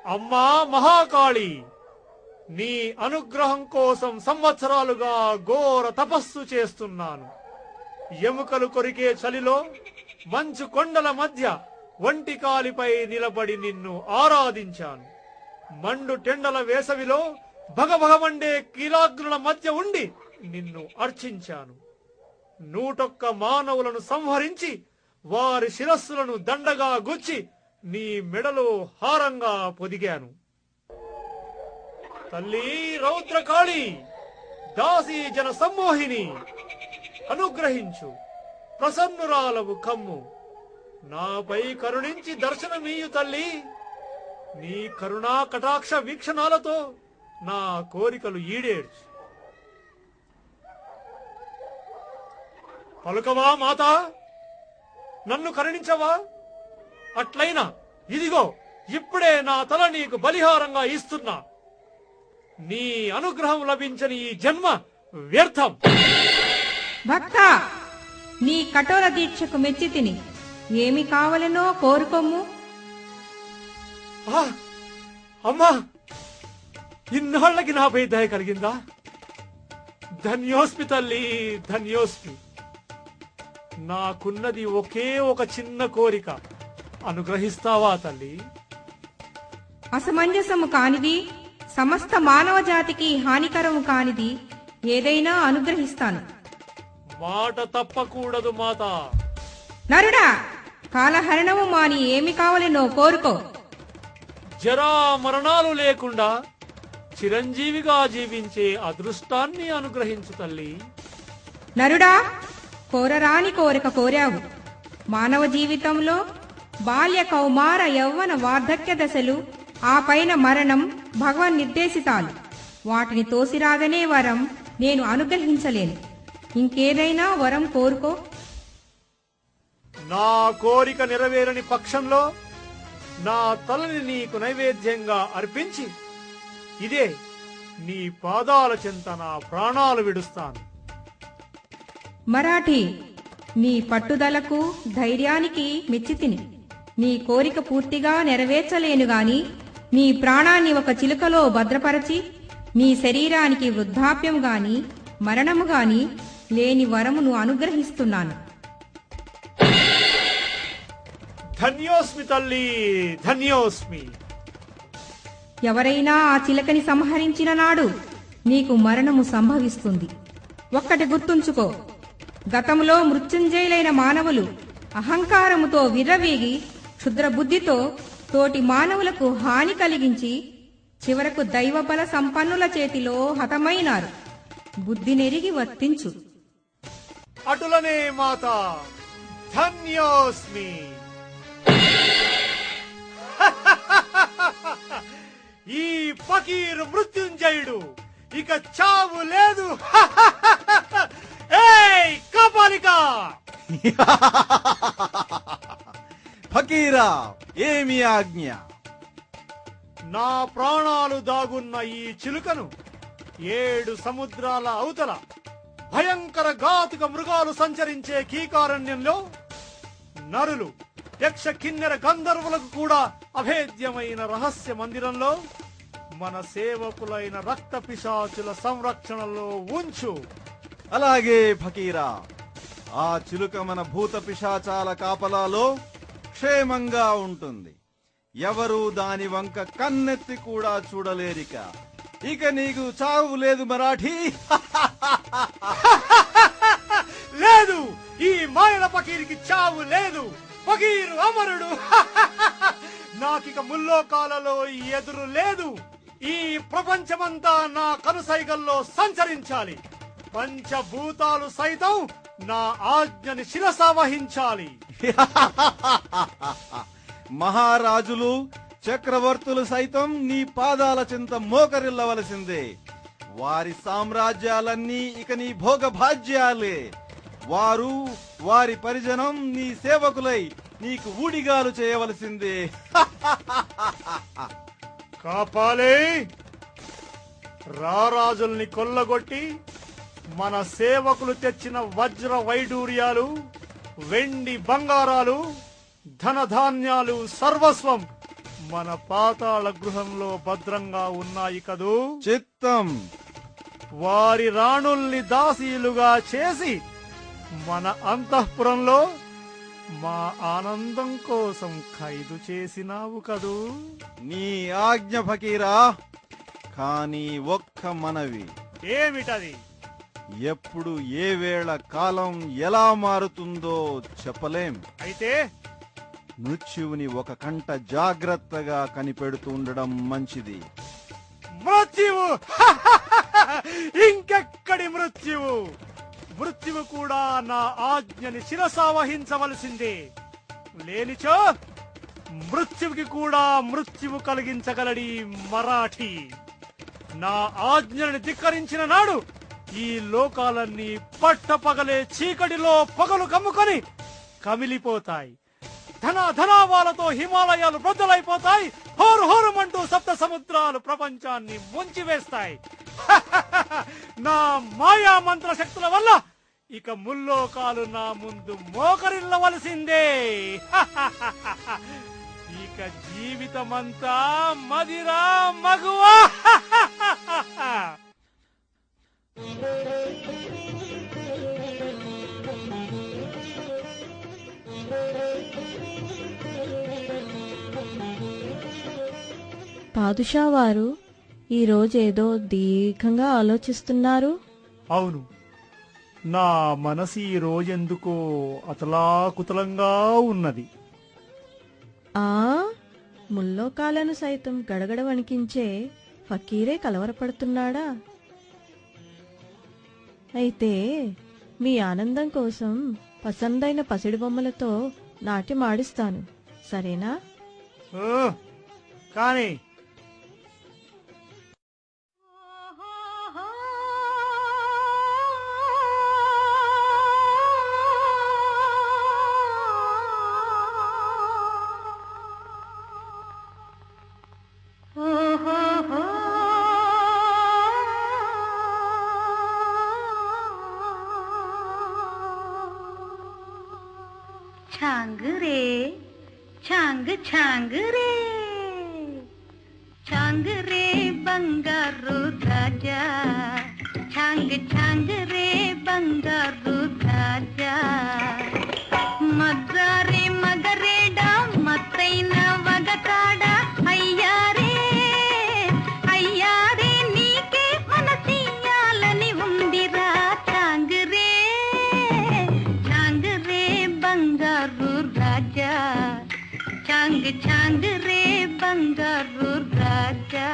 అమ్మా మహాకాళి, నీ అనుగ్రహం కోసం సంవత్సరాలుగా ఘోర తపస్సు చేస్తున్నాను. ఎముకలు కొరికే చలిలో మంచు కొండల మధ్య ఒంటి కాలిపై నిలబడి నిన్ను ఆరాధించాను. మండు టెండల వేసవిలో భగభగమండే కీలాగ్నుల మధ్య ఉండి నిన్ను అర్చించాను. 101 మానవులను సంహరించి వారి శిరస్సులను దండగా గుచ్చి నీ మెడలో హారంగా పొదిగాను. తల్లి రౌద్రకాళి, దాసీ జన సమ్మోహిని, అనుగ్రహించు, ప్రసన్నురాలవు కమ్ము. నాపై కరుణించి దర్శనమీయు తల్లి. నీ కరుణా కటాక్ష వీక్షణాలతో నా కోరికలు ఈడేర్చు. పలుకవా మాతా, నన్ను కరుణించవా? అట్లయినా ఇదిగో ఇప్పుడే నా తల నీకు బలిహారంగా ఇస్తున్నా. నీ అనుగ్రహం లభించని ఈ జన్మ వ్యర్థం. భక్త, నీ కఠోర దీక్షకు మెచ్చి తిని ఏమి కావలనో కోరుకోము. అమ్మా, ఇన్నాళ్లకి నాపై దయ కలిగిందా? ధన్యోస్మి తల్లి, ధన్యోస్మి. నాకున్నది ఒకే ఒక చిన్న కోరిక, అనుగ్రహిస్తావా తల్లి? అసమంజసము కానిది, సమస్త మానవ జాతికి హానికరము కానిది ఏదైనా అనుగ్రహిస్తాను. మాట తప్పకూడదు మాతా. నరుడా, కాలహరణము మాని ఏమి కావలనో కోరుకో. జరా మరణాలు లేకుండా చిరంజీవిగా జీవించే అదృష్టాన్ని అనుగ్రహించు తల్లి. నరుడా, కోరరాని కోరిక కోరావు. మానవ జీవితంలో బాల్య, కౌమార, యౌవన, వార్ధక్య దశలు, ఆ పైన మరణం భగవన్ నిర్దేశితాలు. వాటిని తోసిరాదనే వరం నేను అనుగ్రహించలేను. ఇంకేదైనా వరం కోరుకో. నా కోరిక నెరవేరని పక్షంలో నా తలని నీకు నైవేద్యంగా అర్పించి ఇదే నీ పాదాల చెంత నా ప్రాణాలు విడుస్తాను. మరాఠీ, నీ పట్టుదలకు ధైర్యానికి మెచ్చితిని. నీ కోరిక పూర్తిగా నెరవేర్చలేను గాని నీ ప్రాణాన్ని ఒక చిలుకలో భద్రపరచి నీ శరీరానికి వృద్ధాప్యం గాని మరణము గాని లేని వరమును అనుగ్రహిస్తున్నాను. ధన్యోస్మి తల్లి, ధన్యోస్మి. ఎవరైనా ఆ చిలకని సంహరించిన నాడు నీకు మరణము సంభవిస్తుంది. ఒక్కటి గుర్తుంచుకో, గతంలో మృత్యుంజయులైన మానవులు అహంకారముతో విర్రవీగి క్షుద్ర బుద్ధితో తోటి మానవులకు హాని కలిగించి చివరకు దైవబల సంపన్నుల చేతిలో హతమైనారు. బుద్ధి నెరిగి వర్తించు. అటులనే మాత, ధన్యోస్మి. ఈ ఫకీరు మృత్యుంజయుడు ఇక చావు లేదు. ఏయ్ కాపాలిక! ఫకీరా, ఏమి ఆజ్ఞ? నా ప్రాణాలు దాగున్న ఈ చిలుకను 7 సముద్రాల అవతల భయంకర ఘాతుక మృగాలు సంచరించే కీకారణ్యంలో నరులు, యక్ష, కిన్నెర, గంధర్వులకు కూడా అభేద్యమైన రహస్య మందిరంలో మన సేవకులైన రక్త పిశాచుల సంరక్షణలో ఉంచు. అలాగే ఫకీరా, ఆ చిలుక మన భూత పిశాచాల కాపలాలో క్షేమంగా ఉంటుంది. ఎవరూ దాని వంక కన్నెత్తి కూడా చూడలేరిక. ఇక నీకు చావు లేదు మరాఠీ. లేదు, ఈ మాయల ఫకీరికి చావు లేదు. ఫకీరు అమరుడు. నాకిక ముల్లోకాలలో ఎదురు లేదు. ఈ ప్రపంచమంతా నా కనుసైగల్లో సంచరించాలి. పంచభూతాలు సైతం నా ఆజ్ఞని శిరసావహించాలి. మహారాజులు, చక్రవర్తులు సైతం నీ పాదాల చింత మోకరిల్లవలసిందే. వారి సామ్రాజ్యాలన్నీ ఇక నీ భోగభాజ్యాలే. వారు, వారి పరిజనం నీ సేవకులై నీకు ఊడిగాలు చేయవలసిందే. కాపాలే, రారాజుల్ని కొల్లగొట్టి మన సేవకులు తెచ్చిన వజ్ర వైడూర్యాలు, వెండి బంగారాలు, ధనధాన్యాలు సర్వస్వం మన పాతాళ గృహంలో భద్రంగా ఉన్నాయి కదూ? చిత్తం. వారి రాణుల్ని దాసీలుగా చేసి మన అంతఃపురంలో మా ఆనందం కోసం ఖైదు చేసినావు కదూ? నీ ఆజ్ఞ ఫకీరా. కానీ ఒక్క మనవి. ఏమిటది? ఎప్పుడు ఏ వేళ కాలం ఎలా మారుతుందో చెప్పలేం. అయితే మృత్యువుని ఒక కంట జాగ్రత్తగా కనిపెడుతుండడం మంచిది. మృత్యువు! ఇంకెక్కడి మృత్యువు? మృత్యువు కూడా నా ఆజ్ఞని శిరసావహించవలసిందే. లేనిచో మృత్యువుకి కూడా మృత్యువు కలిగించగలడి మరాఠీ. నా ఆజ్ఞని ధిక్కరించిన నాడు ఈ లోకాలన్నీ పట్టపగలే చీకటిలో పగలు కమ్ముకొని కమిలిపోతాయి. ధనావాలతో హిమాలయాలు బద్దలైపోతాయి. హోరు హోరుమంటూ సప్త సముద్రాలు ప్రపంచాన్ని ముంచివేస్తాయి. నా మాయా మంత్ర శక్తుల వల్ల ఇక ముల్లోకాలు నా ముందు మోకరిల్లవలసిందే. ఇక జీవితమంతా మదిరా మగువా. పాదుషా వారు ఈరోజేదో దీర్ఘంగా ఆలోచిస్తున్నారు. అవును, నా మనసు ఈ రోజెందుకో అతలాకుతలంగా ఉన్నది. ఆ ముల్లోకాలను సైతం గడగడ వణికించే ఫకీరే కలవరపడుతున్నాడా? అయితే మీ ఆనందం కోసం పసందైన పసిడి బొమ్మలతో నాట్యం ఆడిస్తాను, సరేనా? కానీ छांग रे छांग छांग रे छांग रे बंगारू राजा छांग छांग रे बंगारू राजा मजारे मगरेडा मतैन वगताडा अय्यारे अय्यारे नीके मनसियाలని ఉందిరా छांग रे बंगारू राजा छांग छांग रे बंगारू राजा